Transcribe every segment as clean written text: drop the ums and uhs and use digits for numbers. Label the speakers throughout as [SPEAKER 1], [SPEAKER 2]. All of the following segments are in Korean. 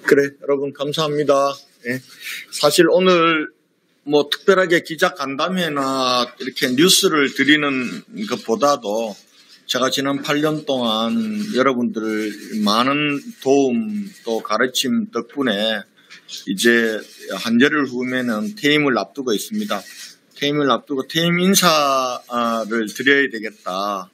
[SPEAKER 1] 그래, 여러분 감사합니다. 예. 사실 오늘 특별하게 기자 간담회나 이렇게 뉴스를 드리는 것보다도 제가 지난 8년 동안 여러분들 많은 도움 또 가르침 덕분에 이제 한 열흘 후면은 퇴임을 앞두고 있습니다. 퇴임을 앞두고 퇴임 인사를 드려야 되겠다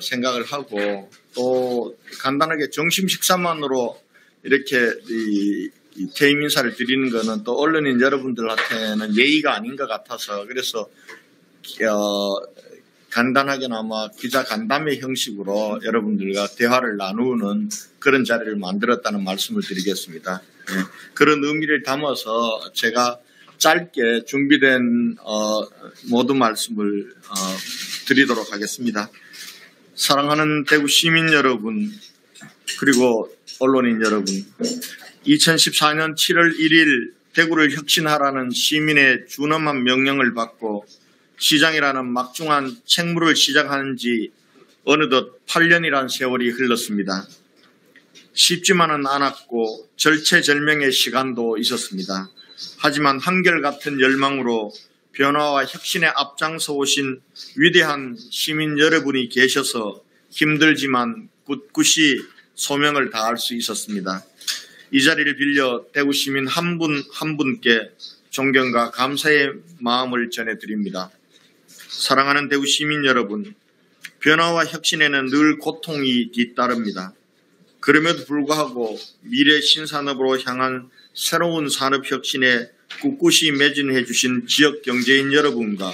[SPEAKER 1] 생각을 하고, 또 간단하게 점심 식사만으로 이렇게 이 퇴임 인사를 드리는 것은 또 언론인 여러분들한테는 예의가 아닌 것 같아서, 그래서 간단하게나마 기자 간담회 형식으로 여러분들과 대화를 나누는 그런 자리를 만들었다는 말씀을 드리겠습니다. 네. 그런 의미를 담아서 제가 짧게 준비된 모든 말씀을 드리도록 하겠습니다. 사랑하는 대구 시민 여러분, 그리고 언론인 여러분, 2014년 7월 1일 대구를 혁신하라는 시민의 준엄한 명령을 받고 시장이라는 막중한 책무를 시작하는 지 어느덧 8년이란 세월이 흘렀습니다. 쉽지만은 않았고 절체절명의 시간도 있었습니다. 하지만 한결같은 열망으로 변화와 혁신에 앞장서 오신 위대한 시민 여러분이 계셔서 힘들지만 굳굳이 소명을 다할 수 있었습니다. 이 자리를 빌려 대구 시민 한 분 한 분께 존경과 감사의 마음을 전해드립니다. 사랑하는 대구 시민 여러분, 변화와 혁신에는 늘 고통이 뒤따릅니다. 그럼에도 불구하고 미래 신산업으로 향한 새로운 산업혁신에 꿋꿋이 매진해 주신 지역 경제인 여러분과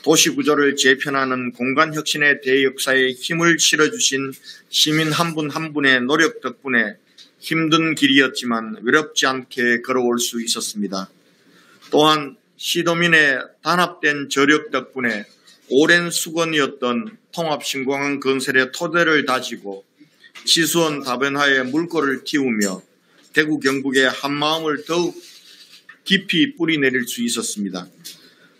[SPEAKER 1] 도시구조를 재편하는 공간혁신의 대역사에 힘을 실어주신 시민 한 분 한 분의 노력 덕분에 힘든 길이었지만 외롭지 않게 걸어올 수 있었습니다. 또한 시도민의 단합된 저력 덕분에 오랜 수건이었던 통합신공항 건설의 토대를 다지고 치수원 다변화에 물꼬를 틔우며 대구 경북의 한마음을 더욱 깊이 뿌리내릴 수 있었습니다.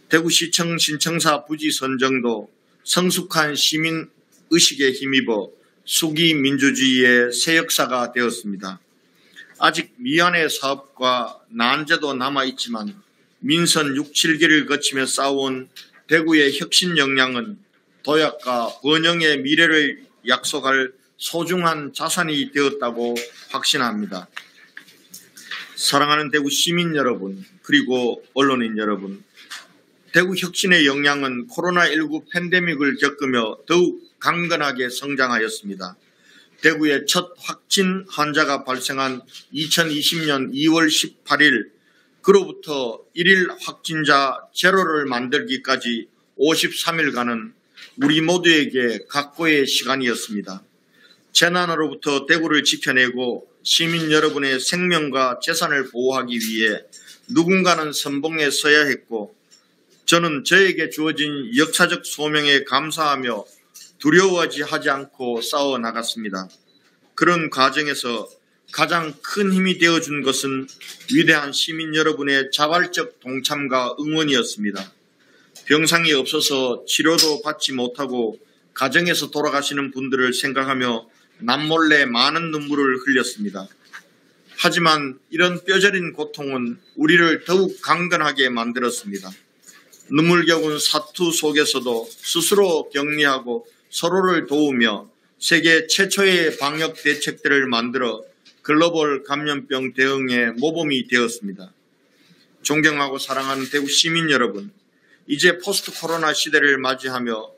[SPEAKER 1] 대구시청 신청사 부지 선정도 성숙한 시민의식에 힘입어 수기 민주주의의 새 역사가 되었습니다. 아직 미완의 사업과 난제도 남아있지만 민선 6, 7기를 거치며 쌓아온 대구의 혁신 역량은 도약과 번영의 미래를 약속할 소중한 자산이 되었다고 확신합니다. 사랑하는 대구 시민 여러분, 그리고 언론인 여러분, 대구 혁신의 역량은 코로나19 팬데믹을 겪으며 더욱 강건하게 성장하였습니다. 대구의 첫 확진 환자가 발생한 2020년 2월 18일, 그로부터 1일 확진자 제로를 만들기까지 53일간은 우리 모두에게 각고의 시간이었습니다. 재난으로부터 대구를 지켜내고 시민 여러분의 생명과 재산을 보호하기 위해 누군가는 선봉에 서야 했고, 저는 저에게 주어진 역사적 소명에 감사하며 두려워하지 않고 싸워 나갔습니다. 그런 과정에서 가장 큰 힘이 되어준 것은 위대한 시민 여러분의 자발적 동참과 응원이었습니다. 병상이 없어서 치료도 받지 못하고 가정에서 돌아가시는 분들을 생각하며 남몰래 많은 눈물을 흘렸습니다. 하지만 이런 뼈저린 고통은 우리를 더욱 강건하게 만들었습니다. 눈물겨운 사투 속에서도 스스로 격리하고 서로를 도우며 세계 최초의 방역 대책들을 만들어 글로벌 감염병 대응의 모범이 되었습니다. 존경하고 사랑하는 대구 시민 여러분, 이제 포스트 코로나 시대를 맞이하며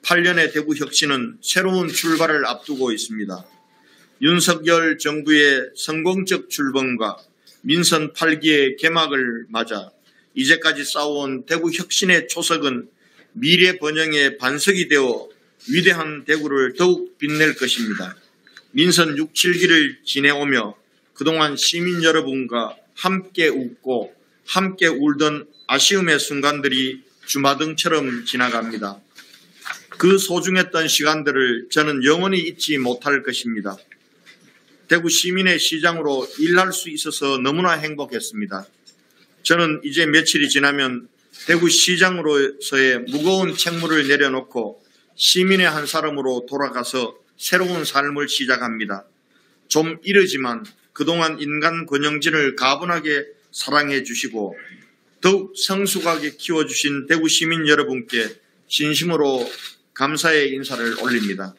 [SPEAKER 1] 8년의 대구 혁신은 새로운 출발을 앞두고 있습니다. 윤석열 정부의 성공적 출범과 민선 8기의 개막을 맞아 이제까지 쌓아온 대구 혁신의 초석은 미래 번영의 반석이 되어 위대한 대구를 더욱 빛낼 것입니다. 민선 6, 7기를 지내오며 그동안 시민 여러분과 함께 웃고 함께 울던 아쉬움의 순간들이 주마등처럼 지나갑니다. 그 소중했던 시간들을 저는 영원히 잊지 못할 것입니다. 대구 시민의 시장으로 일할 수 있어서 너무나 행복했습니다. 저는 이제 며칠이 지나면 대구 시장으로서의 무거운 책무를 내려놓고 시민의 한 사람으로 돌아가서 새로운 삶을 시작합니다. 좀 이르지만 그동안 인간 권영진을 가분하게 사랑해 주시고 더욱 성숙하게 키워주신 대구 시민 여러분께 진심으로 감사의 인사를 올립니다.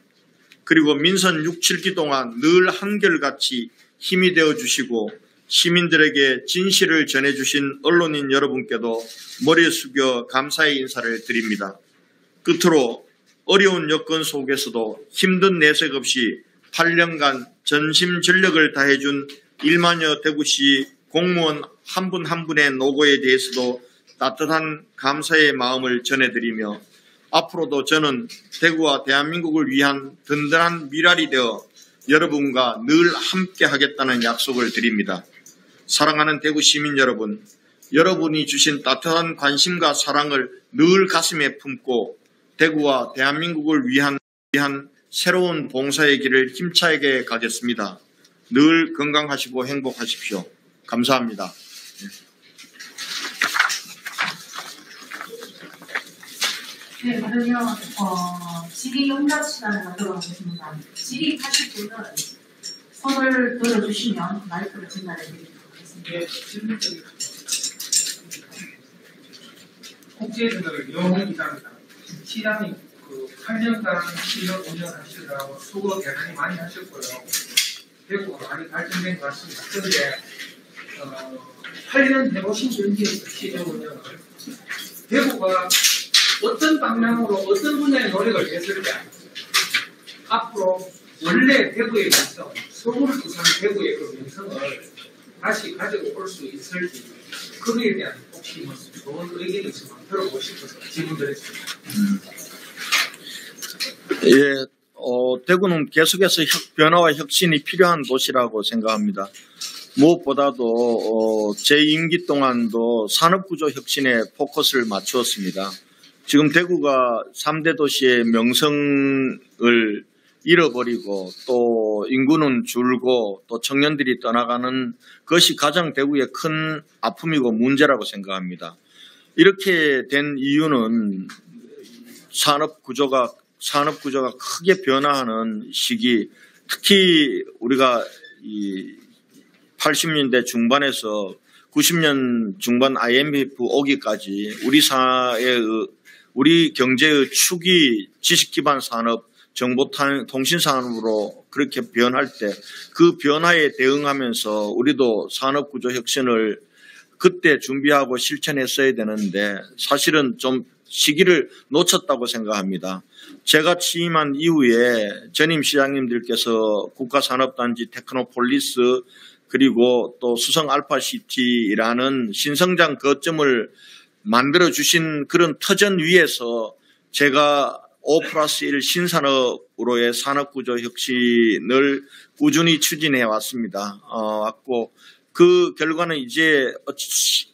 [SPEAKER 1] 그리고 민선 6, 7기 동안 늘 한결같이 힘이 되어 주시고 시민들에게 진실을 전해주신 언론인 여러분께도 머리 숙여 감사의 인사를 드립니다. 끝으로 어려운 여건 속에서도 힘든 내색 없이 8년간 전심전력을 다해준 1만여 대구시 공무원 한 분 한 분의 노고에 대해서도 따뜻한 감사의 마음을 전해드리며 앞으로도 저는 대구와 대한민국을 위한 든든한 미랄이 되어 여러분과 늘 함께 하겠다는 약속을 드립니다. 사랑하는 대구 시민 여러분, 여러분이 주신 따뜻한 관심과 사랑을 늘 가슴에 품고 대구와 대한민국을 위한 새로운 봉사의 길을 힘차게 가겠습니다. 늘 건강하시고 행복하십시오. 감사합니다.
[SPEAKER 2] 네, 그러면 질의응답 시간을 갖도록 하겠습니다. 질의하실 분은 손을 들어주시면 마이크를 전달해 드리도록 하겠습니다.
[SPEAKER 3] 네, 질문드립니다. 국제전화를 이용한 기자입니다. 시장이 8년간 시력 운영하시느라고 수고 대단히 많이 하셨고요. 대구가 많이 발전된 것 같습니다. 그런데 8년 해보신 분께서 시정 운영을 대구가 어떤 방향으로 어떤 분야의 노력을 했을 때 앞으로 원래 대구의 명성, 서울, 부산, 대구의 그 명성을 다시 가지고 올 수 있을지 그거에 대한 혹시 뭐 좋은 의견이 있으면 들어보고 싶어서 질문드렸습니다.
[SPEAKER 1] 예, 대구는 계속해서 변화와 혁신이 필요한 도시라고 생각합니다. 무엇보다도 제 임기 동안도 산업구조 혁신에 포커스를 맞추었습니다. 지금 대구가 3대 도시의 명성을 잃어버리고 또 인구는 줄고 또 청년들이 떠나가는 것이 가장 대구의 큰 아픔이고 문제라고 생각합니다. 이렇게 된 이유는 산업구조가 크게 변화하는 시기, 특히 우리가 80년대 중반에서 90년 중반 IMF 오기까지 우리 경제의 축이 지식기반 산업, 정보통신산업으로 그렇게 변할 때 그 변화에 대응하면서 우리도 산업구조 혁신을 그때 준비하고 실천했어야 되는데 사실은 좀 시기를 놓쳤다고 생각합니다. 제가 취임한 이후에 전임 시장님들께서 국가산업단지 테크노폴리스 그리고 또 수성 알파시티라는 신성장 거점을 만들어주신 그런 터전 위에서 제가 5+1 신산업으로의 산업구조 혁신을 꾸준히 추진해 왔습니다. 그 결과는 이제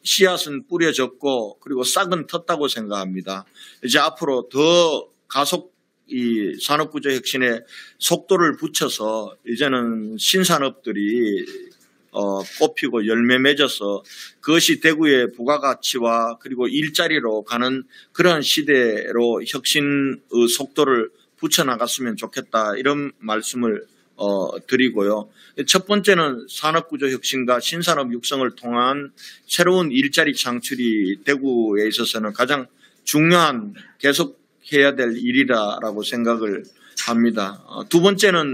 [SPEAKER 1] 씨앗은 뿌려졌고 그리고 싹은 텄다고 생각합니다. 이제 앞으로 더 가속 이 산업구조 혁신에 속도를 붙여서 이제는 신산업들이 꽃피고 열매 맺어서 그것이 대구의 부가가치와 그리고 일자리로 가는 그런 시대로 혁신의 속도를 붙여나갔으면 좋겠다 이런 말씀을 드리고요. 첫 번째는 산업구조 혁신과 신산업 육성을 통한 새로운 일자리 창출이 대구에 있어서는 가장 중요한 계속해야 될 일이라고 생각을 합니다. 두 번째는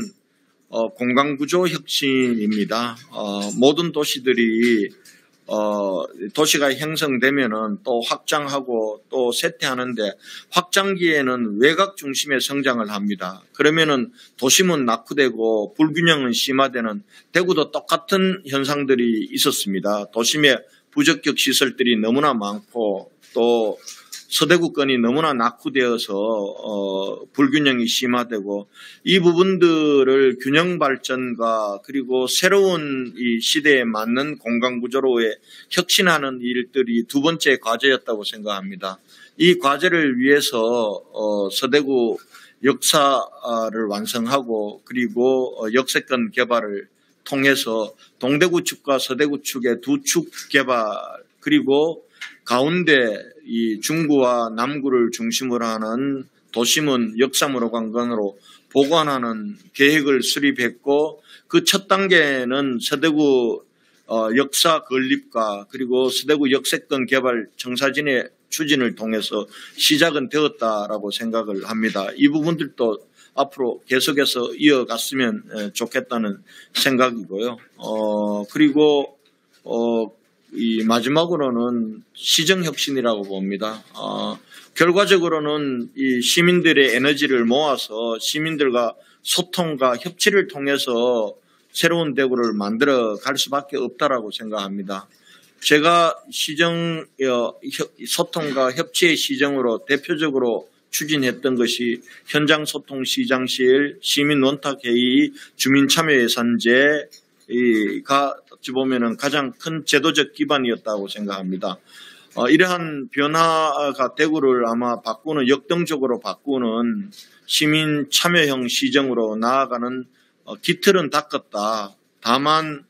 [SPEAKER 1] 공간구조 혁신입니다. 모든 도시들이 도시가 형성되면은 또 확장하고 또 쇠퇴하는데 확장기에는 외곽 중심의 성장을 합니다. 그러면은 도심은 낙후되고 불균형은 심화되는 대구도 똑같은 현상들이 있었습니다. 도심에 부적격 시설들이 너무나 많고 또 서대구권이 너무나 낙후되어서 불균형이 심화되고 이 부분들을 균형 발전과 그리고 새로운 이 시대에 맞는 공간 구조로의 혁신하는 일들이 두 번째 과제였다고 생각합니다. 이 과제를 위해서 서대구 역사를 완성하고 그리고 역세권 개발을 통해서 동대구축과 서대구축의 두 축 개발 그리고 가운데 이 중구와 남구를 중심으로 하는 도심은 역사문화관광으로 보관하는 계획을 수립했고 그 첫 단계는 서대구 역사 건립과 그리고 서대구 역세권 개발 청사진의 추진을 통해서 시작은 되었다라고 생각을 합니다. 이 부분들도 앞으로 계속해서 이어갔으면 좋겠다는 생각이고요. 그리고 이 마지막으로는 시정혁신이라고 봅니다. 결과적으로는 이 시민들의 에너지를 모아서 시민들과 소통과 협치를 통해서 새로운 대구를 만들어 갈 수밖에 없다라고 생각합니다. 제가 소통과 협치의 시정으로 대표적으로 추진했던 것이 현장소통 시장실, 시민 원탁회의, 주민참여예산제가 어찌 보면은 가장 큰 제도적 기반이었다고 생각합니다. 이러한 변화가 대구를 아마 역동적으로 바꾸는 시민 참여형 시정으로 나아가는 기틀은 닦았다. 다만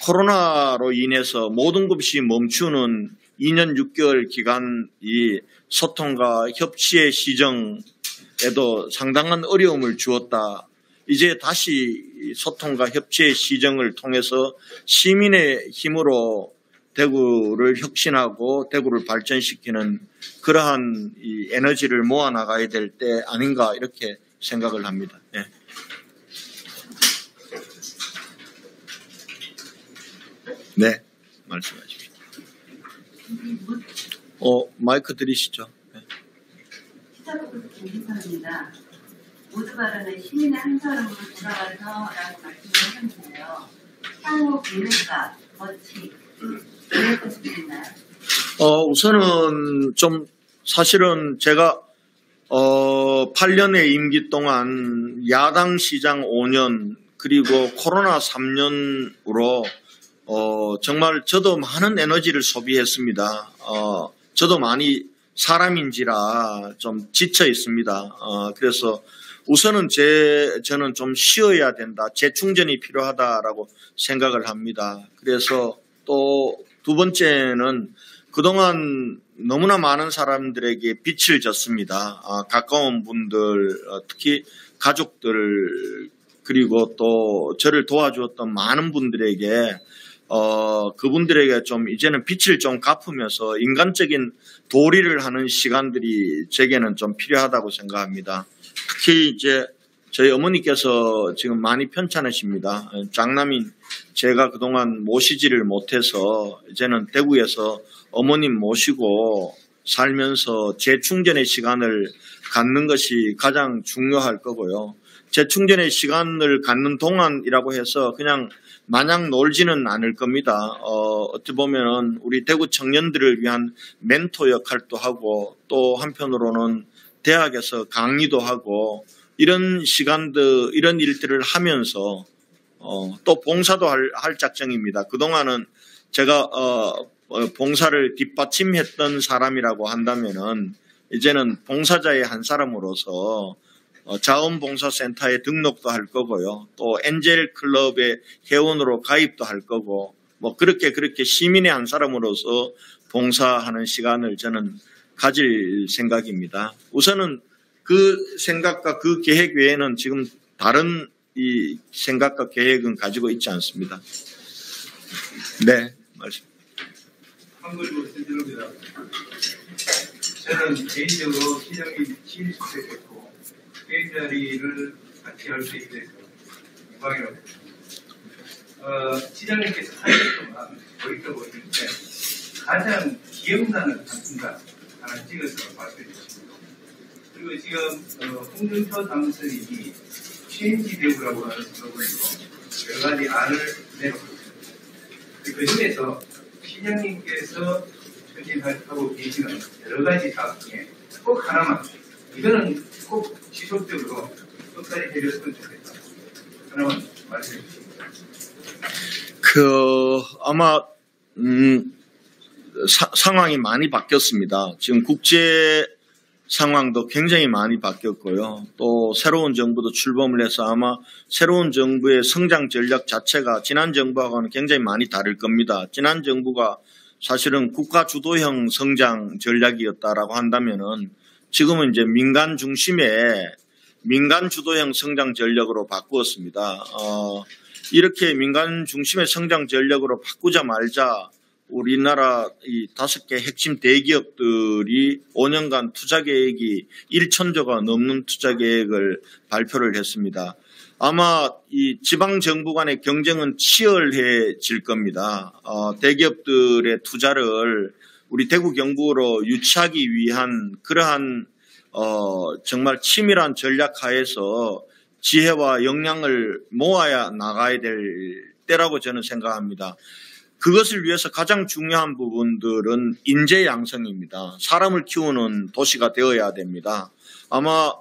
[SPEAKER 1] 코로나로 인해서 모든 것이 멈추는 2년 6개월 기간이 소통과 협치의 시정에도 상당한 어려움을 주었다. 이제 다시 소통과 협치의 시정을 통해서 시민의 힘으로 대구를 혁신하고 대구를 발전시키는 그러한 이 에너지를 모아나가야 될 때 아닌가 이렇게 생각을 합니다. 네. 네, 말씀하십시오. 마이크 드리시죠. 네.
[SPEAKER 4] 시작부터 김기선입니다. 모두 발언은 시민의 한 사람으로 돌아가서라고 말씀을 하셨는데요. 향후 계획과 원칙, 계획을 좀 있나요?
[SPEAKER 1] 우선은 좀 사실은 제가 8년의 임기 동안 야당 시장 5년 그리고 코로나 3년으로 정말 저도 많은 에너지를 소비했습니다. 저도 많이 사람인지라 좀 지쳐 있습니다. 그래서 우선은 저는 좀 쉬어야 된다. 재충전이 필요하다라고 생각을 합니다. 그래서 또 두 번째는 그동안 너무나 많은 사람들에게 빛을 졌습니다. 가까운 분들, 특히 가족들, 그리고 또 저를 도와주었던 많은 분들에게 그분들에게 좀 이제는 빛을 좀 갚으면서 인간적인 도리를 하는 시간들이 제게는 좀 필요하다고 생각합니다. 특히 이제 저희 어머니께서 지금 많이 편찮으십니다. 장남인 제가 그동안 모시지를 못해서 이제는 대구에서 어머님 모시고 살면서 재충전의 시간을 갖는 것이 가장 중요할 거고요. 재충전의 시간을 갖는 동안이라고 해서 그냥 마냥 놀지는 않을 겁니다. 어찌 보면은 우리 대구 청년들을 위한 멘토 역할도 하고 또 한편으로는 대학에서 강의도 하고 이런 시간들, 이런 일들을 하면서 또 봉사도 할 작정입니다. 그동안은 제가 봉사를 뒷받침했던 사람이라고 한다면은 이제는 봉사자의 한 사람으로서 자원봉사센터에 등록도 할 거고요. 또 엔젤 클럽의 회원으로 가입도 할 거고 뭐 그렇게 시민의 한 사람으로서 봉사하는 시간을 저는 가질 생각입니다. 우선은 그 생각과 그 계획 외에는 지금 다른 이 생각과 계획은 가지고 있지 않습니다. 네, 말씀.
[SPEAKER 5] 한글로 드립니다. 저는 개인적으로 시장이 취임시켰고 개인 자리를 같이 할 수 있게 돼서 영광이라고 봅니다. 시장님께서 4년 동안 보이고 있는데 가장 기억나는 상품가 하나 찍어서 말씀해 주십니다. 그리고 지금 홍준표 당선인이 체인지 대구라고 하는 슬로건으로 여러 가지 안을 내놓고 있습니다. 그 중에서 시장님께서 추진하고 계시는 여러 가지 사업 중에 꼭 하나만 이거는 꼭 지속적으로 끝까지 해줬으면 좋겠다. 하나만 말씀해 주십니다.
[SPEAKER 1] 아마 상황이 많이 바뀌었습니다. 지금 국제 상황도 굉장히 많이 바뀌었고요. 또 새로운 정부도 출범을 해서 아마 새로운 정부의 성장 전략 자체가 지난 정부하고는 굉장히 많이 다를 겁니다. 지난 정부가 사실은 국가 주도형 성장 전략이었다라고 한다면은 지금은 이제 민간 중심의 민간 주도형 성장 전략으로 바꾸었습니다. 이렇게 민간 중심의 성장 전략으로 바꾸자마자 우리나라 이 5개 핵심 대기업들이 5년간 투자 계획이 1,000조가 넘는 투자 계획을 발표를 했습니다. 아마 이 지방 정부 간의 경쟁은 치열해질 겁니다. 대기업들의 투자를 우리 대구 경북으로 유치하기 위한 그러한 정말 치밀한 전략 하에서 지혜와 역량을 모아야 나가야 될 때라고 저는 생각합니다. 그것을 위해서 가장 중요한 부분들은 인재 양성입니다. 사람을 키우는 도시가 되어야 됩니다. 아마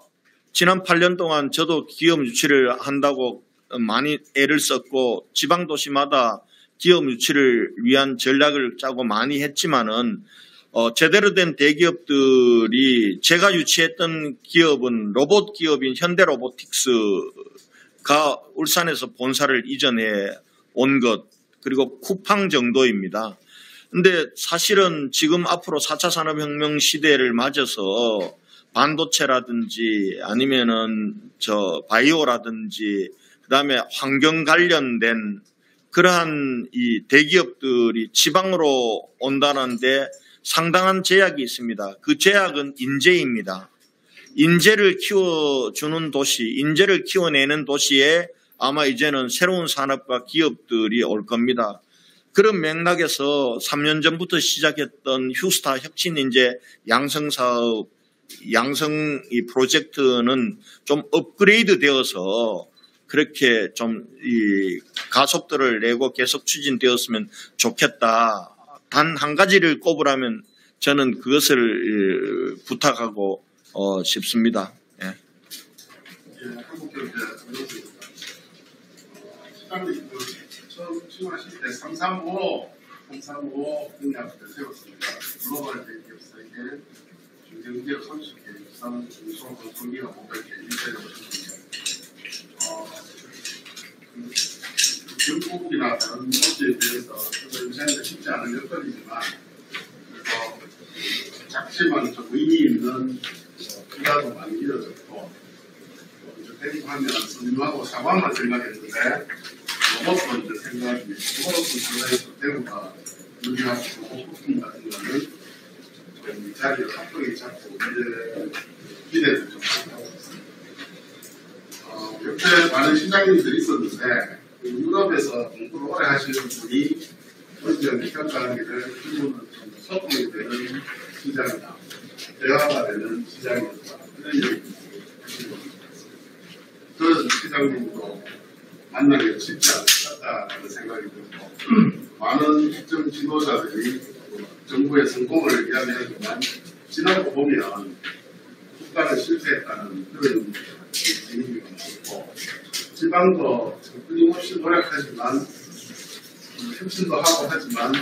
[SPEAKER 1] 지난 8년 동안 저도 기업 유치를 한다고 많이 애를 썼고 지방도시마다 기업 유치를 위한 전략을 짜고 많이 했지만은 제대로 된 대기업들이 제가 유치했던 기업은 로봇 기업인 현대로보틱스가 울산에서 본사를 이전해 온 것 그리고 쿠팡 정도입니다. 근데 사실은 지금 앞으로 4차 산업혁명 시대를 맞아서 반도체라든지 아니면은 바이오라든지 그다음에 환경 관련된 그러한 이 대기업들이 지방으로 온다는데 상당한 제약이 있습니다. 그 제약은 인재입니다. 인재를 키워주는 도시, 인재를 키워내는 도시에 아마 이제는 새로운 산업과 기업들이 올 겁니다. 그런 맥락에서 3년 전부터 시작했던 휴스타 혁신인재 양성사업, 양성 이 프로젝트는 좀 업그레이드 되어서 그렇게 좀 이 가속도를 내고 계속 추진되었으면 좋겠다. 단 한 가지를 꼽으라면 저는 그것을 부탁하고 싶습니다. 예.
[SPEAKER 6] 한국경제 시장님 처음 취임하실 때 335 공약을 세웠습니다. 글로벌 대기업 3개, 중견기업 30개, 유산 중소기업 500개, 인재력 10개. 경북이나 다른 도시에 비해서 유산이 쉽지 않은 여건이지만 그래서 작지만 좀 의미 있는 투자도 많이 이어졌고 대구하면 스님하고 사과만 생각했는데 로봇도 이제 생각이 로봇도 상당히 대구가 유리하고 로봇품 같은 거는 좀 자리를 합동이 잡고 이제 기대를 좀 하고 있습니다. 옆에 많은 시장님들이 있었는데 유럽에서 공부를 오래 하시는 분이 언제 평가하기를 기분은 좀 소통이 되는 시장이다. 대화가 되는 시장이었다. 이런 얘기 그런 시장님도 만나기가 쉽지 않았다는 생각이 들고 많은 특정 지도자들이 정부의 성공을 이야기하지만 지나고 보면 국가는 실패했다는 그런 분위기가 많고 지방도 끊임없이 노력하지만 혁신도 하고 하지만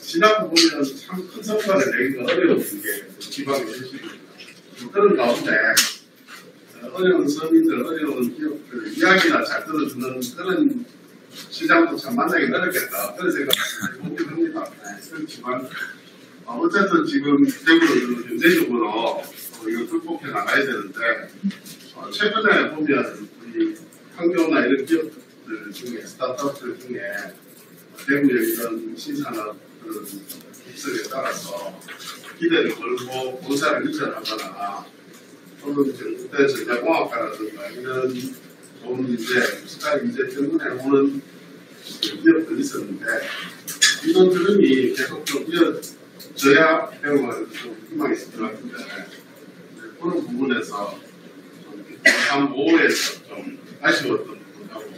[SPEAKER 6] 지나고 보면 참 큰 성과를 내기가 어려운 게 지방의 현실입니다. 그런 가운데 어려운 서민들, 어려운 기업들 이야기나 잘 들어주는 그런 시장도 참 만나기 어렵겠다. 그런 생각이 듭니다. 그렇지만 어쨌든 지금 대구는 현대적으로 이거 극복해 나가야 되는데 최근에 보면 우리 환경이나 이런 기업들 중에 스타트업들 중에 대구의 이런 신산업 그런 기술에 따라서 기대를 걸고 본사를 이전하거나 또는 국대 전자공학과라든가 이런 좋은 인재, 수단 인재 때문에 오는 기업들이 있었는데 이런 흐름이 계속 좀 이어져야 대구가 좀 희망이 있을 것 같은데 그런 부분에서 좀 3.5에서 좀 아쉬웠던 부분하고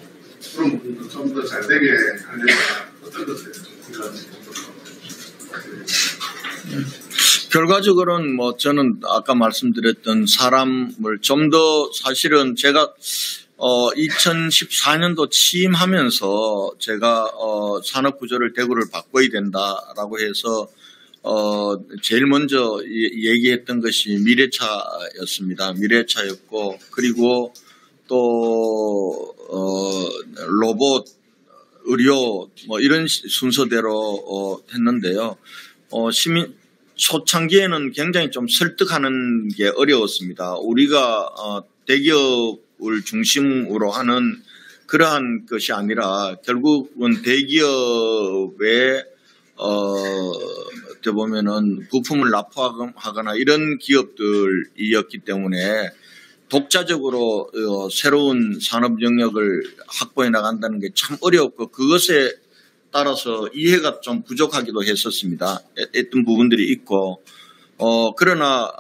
[SPEAKER 6] 그런 부분도 좀 더 잘 되게 하려면 어떤 것들이 좀 필요한지
[SPEAKER 1] 결과적으로는 저는 아까 말씀드렸던 사람을 좀 더 사실은 제가 2014년도 취임하면서 제가 산업 구조를 대구를 바꿔야 된다라고 해서 제일 먼저 얘기했던 것이 미래차였습니다. 미래차였고 그리고 또 로봇, 의료 이런 순서대로 했는데요. 초창기에는 굉장히 좀 설득하는 게 어려웠습니다. 우리가 대기업을 중심으로 하는 그러한 것이 아니라 결국은 대기업의 어떻게 보면은 부품을 납품하거나 이런 기업들이었기 때문에 독자적으로 새로운 산업 영역을 확보해 나간다는 게 참 어렵고 그것에 따라서 이해가 좀 부족하기도 했었습니다. 했던 부분들이 있고 그러나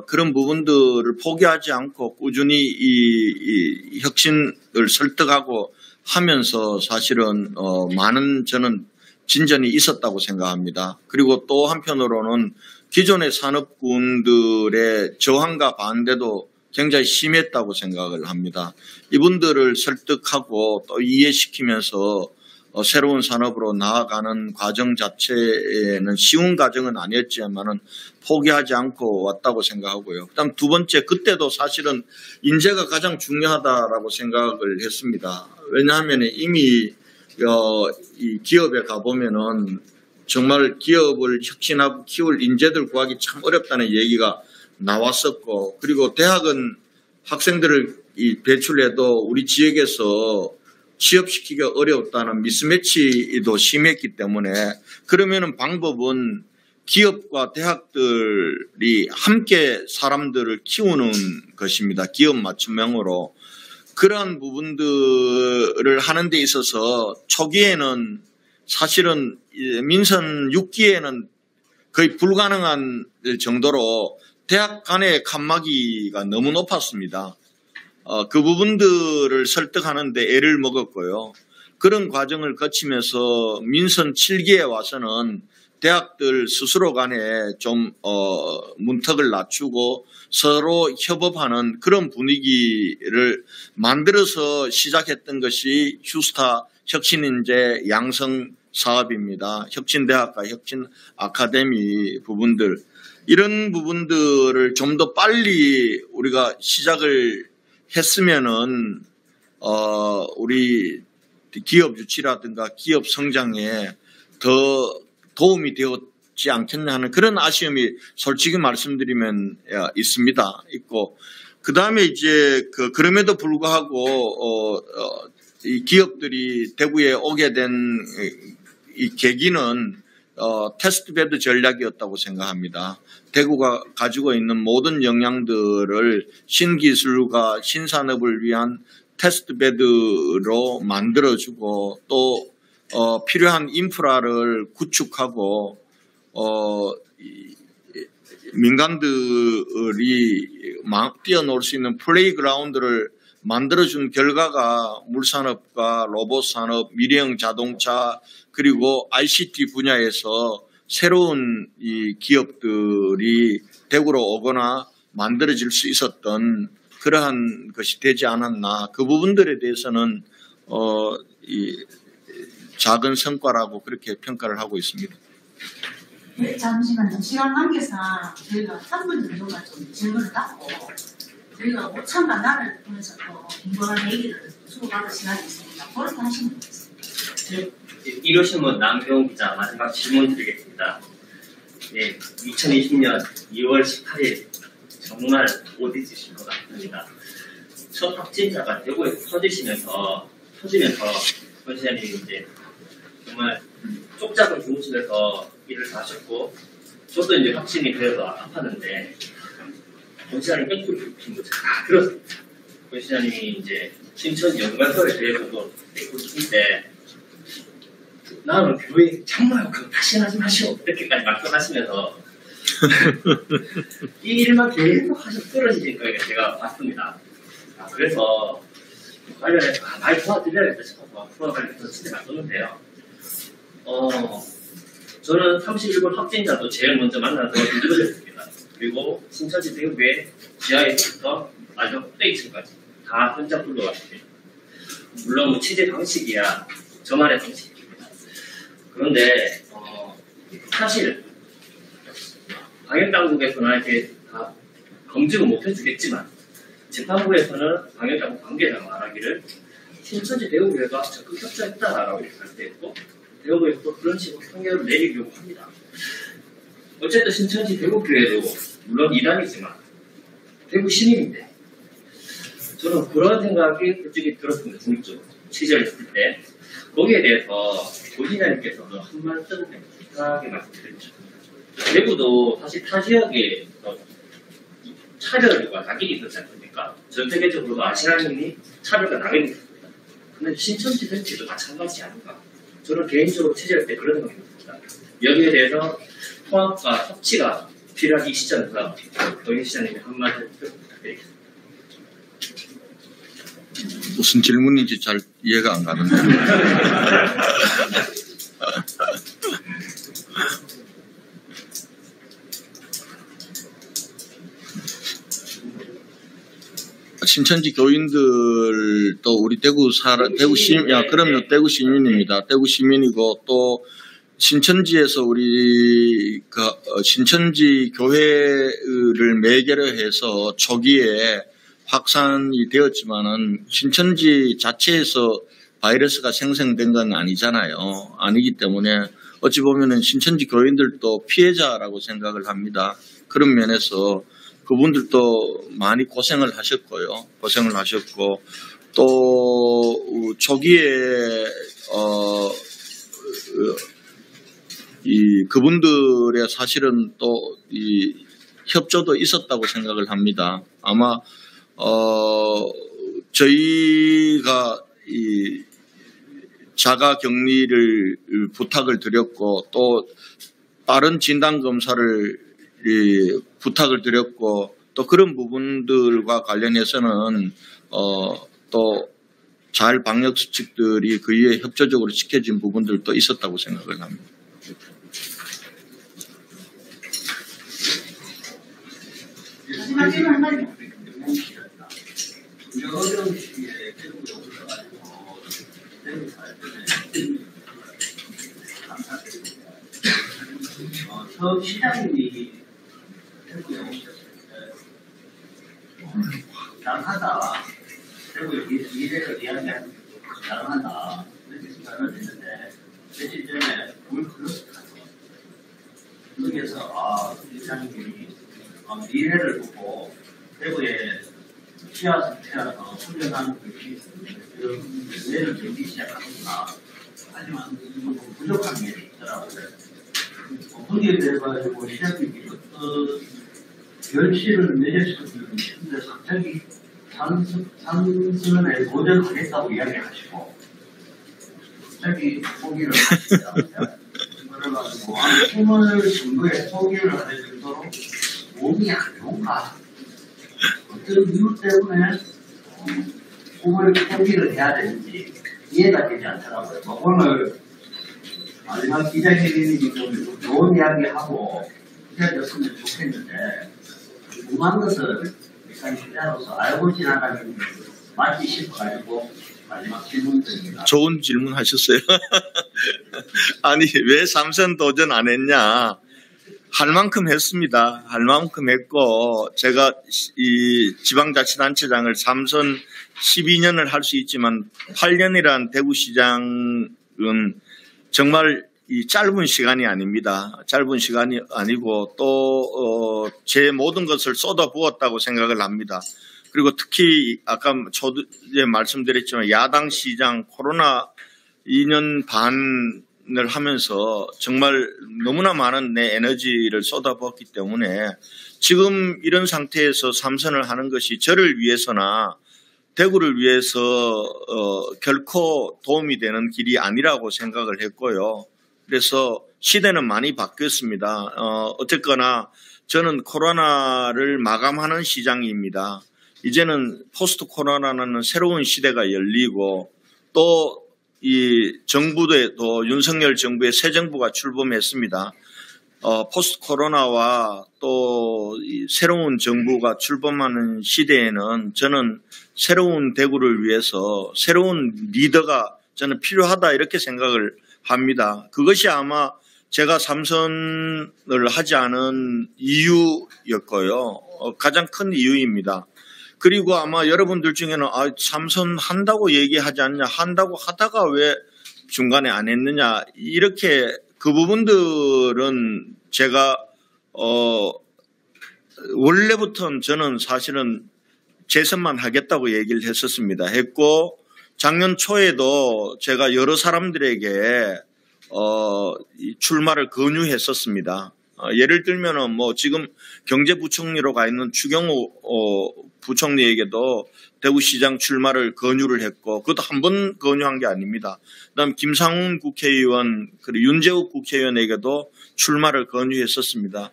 [SPEAKER 1] 그런 부분들을 포기하지 않고 꾸준히 이 혁신을 설득하고 하면서 사실은 많은 저는 진전이 있었다고 생각합니다. 그리고 또 한편으로는 기존의 산업군들의 저항과 반대도 굉장히 심했다고 생각을 합니다. 이분들을 설득하고 또 이해시키면서 새로운 산업으로 나아가는 과정 자체는 쉬운 과정은 아니었지만은 포기하지 않고 왔다고 생각하고요. 그다음 두 번째, 그때도 사실은 인재가 가장 중요하다라고 생각을 했습니다. 왜냐하면 이미 이 기업에 가보면은 정말 기업을 혁신하고 키울 인재들 구하기 참 어렵다는 얘기가 나왔었고, 그리고 대학은 학생들을 배출해도 우리 지역에서 취업시키기가 어려웠다는 미스매치도 심했기 때문에, 그러면은 방법은 기업과 대학들이 함께 사람들을 키우는 것입니다. 기업 맞춤형으로. 그러한 부분들을 하는 데 있어서 초기에는 사실은 민선 6기에는 거의 불가능한 정도로 대학 간의 칸막이가 너무 높았습니다. 그 부분들을 설득하는 데 애를 먹었고요. 그런 과정을 거치면서 민선 7기에 와서는 대학들 스스로 간에 좀 문턱을 낮추고 서로 협업하는 그런 분위기를 만들어서 시작했던 것이 휴스타 혁신인재 양성 사업입니다. 혁신대학과 혁신아카데미 부분들, 이런 부분들을 좀 더 빨리 우리가 시작을 했으면은 우리 기업 유치라든가 기업 성장에 더 도움이 되었지 않겠냐 하는 그런 아쉬움이 솔직히 말씀드리면 있고, 그 다음에 이제 그럼에도 불구하고 이 기업들이 대구에 오게 된 이 계기는 테스트베드 전략이었다고 생각합니다. 대구가 가지고 있는 모든 역량들을 신기술과 신산업을 위한 테스트베드로 만들어주고 또 필요한 인프라를 구축하고 민간들이 뛰어놀 수 있는 플레이그라운드를 만들어준 결과가 물산업과 로봇산업, 미래형 자동차 그리고 ICT 분야에서 새로운 이 기업들이 대구로 오거나 만들어질 수 있었던 그러한 것이 되지 않았나. 그 부분들에 대해서는 이 작은 성과라고 그렇게 평가를 하고 있습니다.
[SPEAKER 2] 네, 잠시만요. 시간 관계상 저희가 3분 정도가 좀 질문을 받고 저희가 5천만 나를 통해서 또 공부한 얘기를 수고받을 시간이 있습니다. 그렇게 하시면 되겠습니다.
[SPEAKER 7] 이러시면 남경 기자 마지막 질문 드리겠습니다. 네, 2020년 2월 18일 정말 못 잊으실 것 같습니다. 첫 확진자가 대구에 터지면서 권 시장님이 이제 정말 쪽작은 주무실에서 일을 다 하셨고, 저도 이제 확진이 되어서 아팠는데 권 시장님 뺑소리 핀 거 다 들었습니다. 권 시장님이 이제 신천 연관서에 대해서도 때 나는 교회 정말 그거 다시 하지 마시오 이렇게까지 말씀하시면서 이 일만 계속 하셔서 떨어지실 거예요. 제가 봤습니다. 그래서 관련해서 많이 도와드려야겠다 싶어서 코로나 관련해서 진짜 썼는데요. 저는 31번 확진자도 제일 먼저 만나서 힘들어졌습니다. 그리고 신천지 대구의 지하에서부터 마지막 꼭대기층까지 다 혼자 불러왔습니다. 물론 뭐 취재 방식이야 저만의 방식입니다. 그런데 사실 방역당국에서는 이렇게 다 검증을 못 해주겠지만 재판부에서는 방역당국 관계자가 말하기를 신천지 대구교회가 적극 협조했다라고 발표했고 대구에서도 그런 식으로 판결을 내리려고 합니다. 어쨌든 신천지 대구교회도 물론 이단이지만 대구 시민인데 저는 그런 생각이 솔직히 들었습니다. 중립적으로 취재를 했을 때 거기에 대해서 고진자님께서는 한 말씀 부탁하게 말씀드리죠. 대구도 사실 타 지역에 차별과 낙인이 있었지 않습니까? 전 세계적으로도 아시아인이 차별과 낙인이 있었습니다. 근데 신천지 전체도 마찬가지지 않은가? 저는 개인적으로 취재할 때 그런 생각이 듭니다. 여기에 대해서 통합과 협치가 필요한 이 시점에서 노인 시장님이 한마디 부탁드리겠습니다.
[SPEAKER 1] 무슨 질문인지 잘 이해가 안 가는데. 신천지 교인들도 우리 대구 그럼요, 대구 시민입니다. 대구 시민이고 또 신천지에서 우리 신천지 교회를 매개로 해서 초기에 확산이 되었지만은 신천지 자체에서 바이러스가 생성된 건 아니잖아요. 아니기 때문에 어찌 보면은 신천지 교인들도 피해자라고 생각을 합니다. 그런 면에서 그분들도 많이 고생을 하셨고요. 고생을 하셨고 또 초기에 그분들의 사실은 또 이 협조도 있었다고 생각을 합니다. 아마 저희가 이 자가 격리를 부탁을 드렸고 또 빠른 진단 검사를 부탁을 드렸고 또 그런 부분들과 관련해서는 또 잘 방역 수칙들이 그에 협조적으로 지켜진 부분들도 있었다고 생각을 합니다.
[SPEAKER 2] 마지막 질문 한마디.
[SPEAKER 8] 어려운 시기에 태국에 오셔가지고 태국 살 때는 감사드립니다. 저 시장님이 태국에 오셨을 때 가능하다. 태국에 미래를 이야기하는 게 가능하다. 이렇게 생각을 했는데 며칠 전에 불클럽을 가서 거기에서 시장님이 미래를 보고 태국에 씨앗을 태어나서 훈련하는 것이 뇌를 견디기 시작하구나. 하지만 부족한 게 있더라고요. 거기에 대해 가지고 시장님이 어떤 결실을 맺으셨을 텐데 갑자기 상선에 도전하겠다고 이야기하시고 갑자기 포기를 하시더라고요. 그래가지고 꿈을 정도에 포기를 하는 정도로 몸이 안 좋은가? 어떤 이유 때문에 꿈을 포기를 해야 되는지 이해가 되지 않더라고요. 오늘 마지막 기자회견이 좀 좋은 이야기하고 이야기였으면 좋겠는데 궁금한 것을 일단 기자로서 알고 지나가는 게 맞지 싶어가지고 마지막 질문 드립니다.
[SPEAKER 1] 좋은 질문 하셨어요. 아니 왜 삼선 도전 안 했냐? 할 만큼 했습니다. 할 만큼 했고 제가 이 지방자치단체장을 3선 12년을 할 수 있지만 8년이란 대구시장은 정말 이 짧은 시간이 아닙니다. 짧은 시간이 아니고 또 제 모든 것을 쏟아부었다고 생각을 합니다. 그리고 특히 아까 초두에 말씀드렸지만 야당 시장 코로나 2년 반을 하면서 정말 너무나 많은 내 에너지를 쏟아부었기 때문에 지금 이런 상태에서 삼선을 하는 것이 저를 위해서나 대구를 위해서 결코 도움이 되는 길이 아니라고 생각을 했고요. 그래서 시대는 많이 바뀌었습니다. 어쨌거나 저는 코로나를 마감하는 시장입니다. 이제는 포스트 코로나라는 새로운 시대가 열리고 또 이 정부도 윤석열 정부의 새 정부가 출범했습니다. 포스트 코로나와 또 새로운 정부가 출범하는 시대에는 저는 새로운 대구를 위해서 새로운 리더가 저는 필요하다 이렇게 생각을 합니다. 그것이 아마 제가 삼선을 하지 않은 이유였고요. 가장 큰 이유입니다. 그리고 아마 여러분들 중에는 삼선 한다고 얘기하지 않냐, 한다고 하다가 왜 중간에 안 했느냐 이렇게 그 부분들은 제가 원래부터는 저는 사실은 재선만 하겠다고 얘기를 했고 작년 초에도 제가 여러 사람들에게 출마를 권유했었습니다. 예를 들면은 뭐 지금 경제부총리로 가 있는 추경호 부총리에게도 대구시장 출마를 권유를 했고, 그것도 한 번 권유한 게 아닙니다. 그다음 김상훈 국회의원 그리고 윤재욱 국회의원에게도 출마를 권유했었습니다.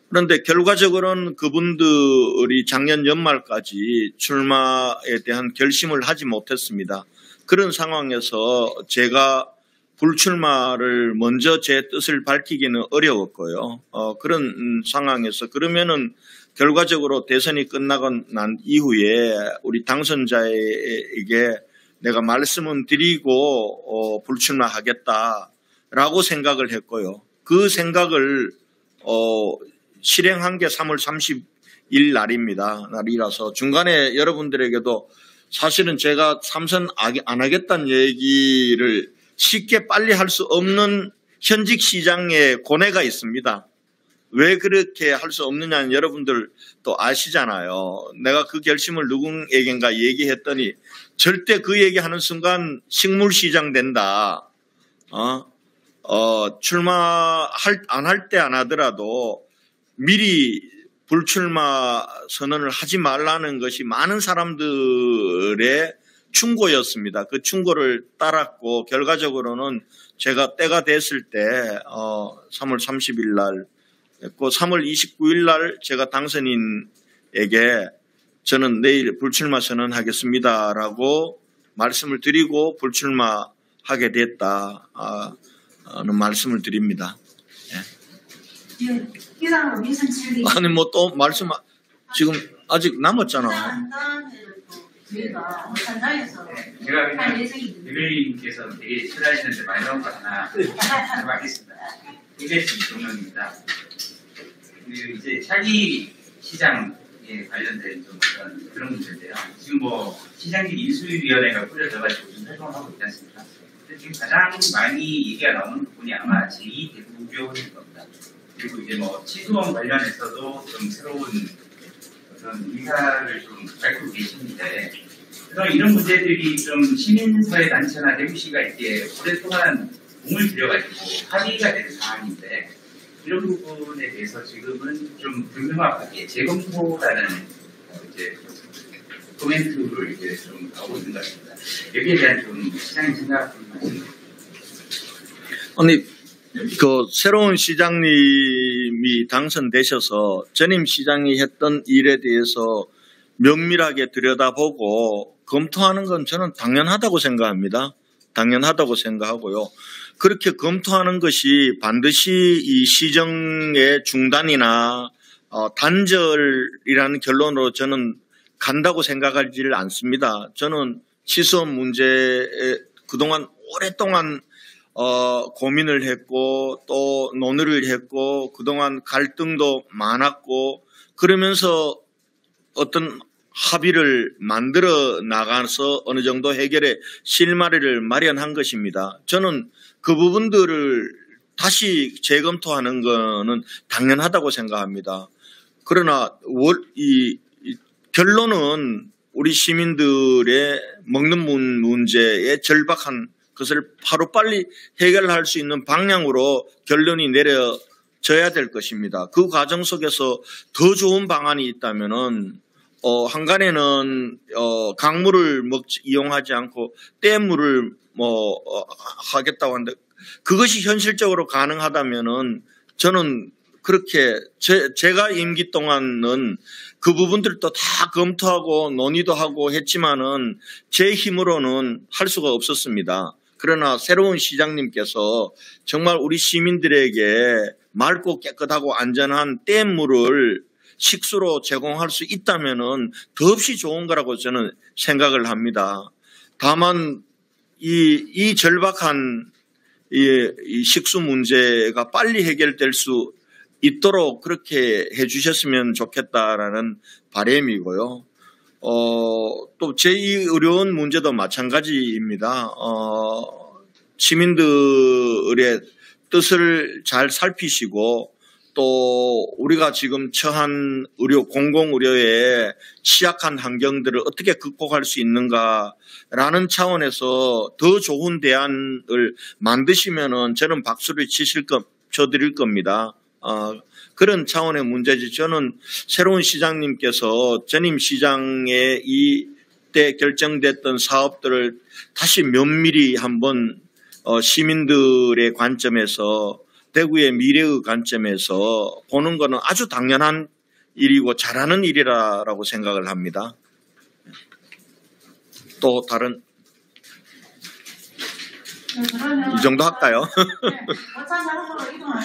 [SPEAKER 1] 그런데 결과적으로는 그분들이 작년 연말까지 출마에 대한 결심을 하지 못했습니다. 그런 상황에서 제가 불출마를 먼저 제 뜻을 밝히기는 어려웠고요. 그런 상황에서 그러면은 결과적으로 대선이 끝나고 난 이후에 우리 당선자에게 내가 말씀은 드리고 불출마하겠다라고 생각을 했고요. 그 생각을 실행한 게 3월 30일 날이라서 중간에 여러분들에게도 사실은 제가 삼선 안 하겠다는 얘기를 쉽게 빨리 할 수 없는 현직 시장의 고뇌가 있습니다. 왜 그렇게 할 수 없느냐는 여러분들 또 아시잖아요. 내가 그 결심을 누구에겐가 얘기했더니 절대 그 얘기하는 순간 식물시장 된다. 안 할 때 안 하더라도 미리 불출마 선언을 하지 말라는 것이 많은 사람들의 충고였습니다. 그 충고를 따랐고 결과적으로는 제가 때가 됐을 때 3월 30일 날 했고 3월 29일 날 제가 당선인에게 저는 내일 불출마 선언하겠습니다라고 말씀을 드리고 불출마하게 됐다는 말씀을 드립니다. 아니 뭐 또 말씀 지금 아직 남았잖아.
[SPEAKER 2] 저희가 현장에서
[SPEAKER 9] 제가 그냥 대변인께서 되게 싫어하시는데 많이 나온 거 하나 하겠습니다. KBS 이종영입니다. 이제 차기 시장에 관련된 좀 그런 문제인데요. 지금 뭐 시장직 인수위원회가 꾸려져가지고 좀 활동하고 있지 않습니까? 근데 지금 가장 많이 얘기가 나오는 부분이 아마 제2대구교일 겁니다. 그리고 이제 뭐 치수원 관련해서도 좀 새로운 그런 의사를 좀 밝히고 계시는데, 그래서 이런 문제들이 좀 시민사회 단체나 대구시가 이렇게 오랫동안 공을 들여가지고 합의가 된 사안인데, 이런 부분에 대해서 지금은 좀 불명확하게 재검토라는 이제 코멘트를 이제 좀 나오고 있는 것 같습니다. 여기에 대한 좀 시장의 생각 좀 말씀드립니다.
[SPEAKER 1] 아니, 그 새로운 시장님이 당선되셔서 전임 시장이 했던 일에 대해서 면밀하게 들여다보고 검토하는 건 저는 당연하다고 생각합니다. 당연하다고 생각하고요. 그렇게 검토하는 것이 반드시 이 시정의 중단이나 단절이라는 결론으로 저는 간다고 생각하지를 않습니다. 저는 치수원 문제에 그동안 오랫동안 고민을 했고 또 논의를 했고 그동안 갈등도 많았고 그러면서 어떤 합의를 만들어 나가서 어느 정도 해결의 실마리를 마련한 것입니다. 저는 그 부분들을 다시 재검토하는 것은 당연하다고 생각합니다. 그러나 이 결론은 우리 시민들의 먹는 문제에 절박한 그것을 하루빨리 해결할 수 있는 방향으로 결론이 내려져야 될 것입니다. 그 과정 속에서 더 좋은 방안이 있다면은 한간에는 강물을 이용하지 않고 댐물을 하겠다고 하는데 그것이 현실적으로 가능하다면은 저는 그렇게 제가 임기 동안은 그 부분들도 다 검토하고 논의도 하고 했지만은 제 힘으로는 할 수가 없었습니다. 그러나 새로운 시장님께서 정말 우리 시민들에게 맑고 깨끗하고 안전한 댐물을 식수로 제공할 수 있다면은 더없이 좋은 거라고 저는 생각을 합니다. 다만 이 절박한 이 식수 문제가 빨리 해결될 수 있도록 그렇게 해주셨으면 좋겠다라는 바람이고요. 또 제2의료원 문제도 마찬가지입니다. 시민들의 뜻을 잘 살피시고 또 우리가 지금 처한 공공의료의 취약한 환경들을 어떻게 극복할 수 있는가라는 차원에서 더 좋은 대안을 만드시면은 저는 박수를 쳐드릴 겁니다. 그런 차원의 문제지. 저는 새로운 시장님께서 전임 시장의 이때 결정됐던 사업들을 다시 면밀히 한번 시민들의 관점에서 대구의 미래의 관점에서 보는 것은 아주 당연한 일이고 잘하는 일이라고 생각을 합니다. 또 다른
[SPEAKER 2] 네, 그러면
[SPEAKER 1] 이 정도 할까요?
[SPEAKER 2] 네, 어차 자동으로 이동을